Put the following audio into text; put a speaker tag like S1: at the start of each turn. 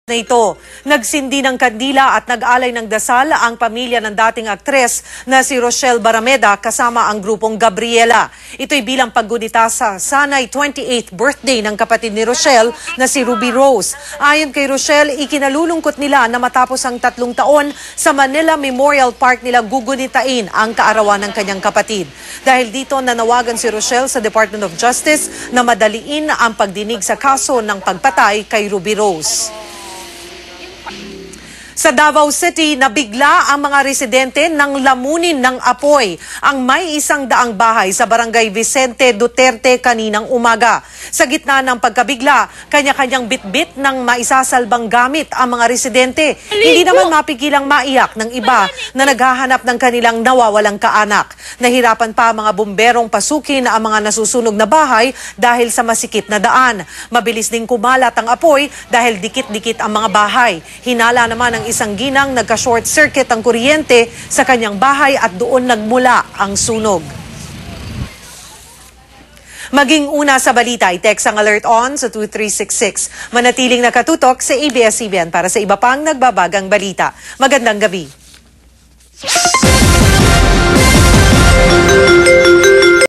S1: Na ito, nagsindi ng kandila at nag-alay ng dasal ang pamilya ng dating aktres na si Rochelle Barameda kasama ang grupong Gabriela. Ito'y bilang paggunita sa sanay 28th birthday ng kapatid ni Rochelle na si Ruby Rose. Ayon kay Rochelle, ikinalulungkot nila na matapos ang 3 taon sa Manila Memorial Park nila gugunitain ang kaarawan ng kanyang kapatid. Dahil dito nanawagan si Rochelle sa Department of Justice na madaliin ang pagdinig sa kaso ng pagpatay kay Ruby Rose. Sa Davao City, nabigla ang mga residente ng lamunin ng apoy ang may 100 bahay sa barangay Vicente Duterte kaninang umaga. Sa gitna ng pagkabigla, kanya-kanyang bitbit ng maisasalbang gamit ang mga residente. Hindi naman mapigilang maiyak ng iba na naghahanap ng kanilang nawawalang kaanak. Nahirapan pa ang mga bumberong pasukin ang mga nasusunog na bahay dahil sa masikip na daan. Mabilis ding kumalat ang apoy dahil dikit-dikit ang mga bahay. Hinala naman ang isang ginang nagka-short circuit ang kuryente sa kanyang bahay at doon nagmula ang sunog. Maging una sa balita, i-text ang alert on sa 2366. Manatiling nakatutok sa ABS-CBN para sa iba pang nagbabagang balita. Magandang gabi.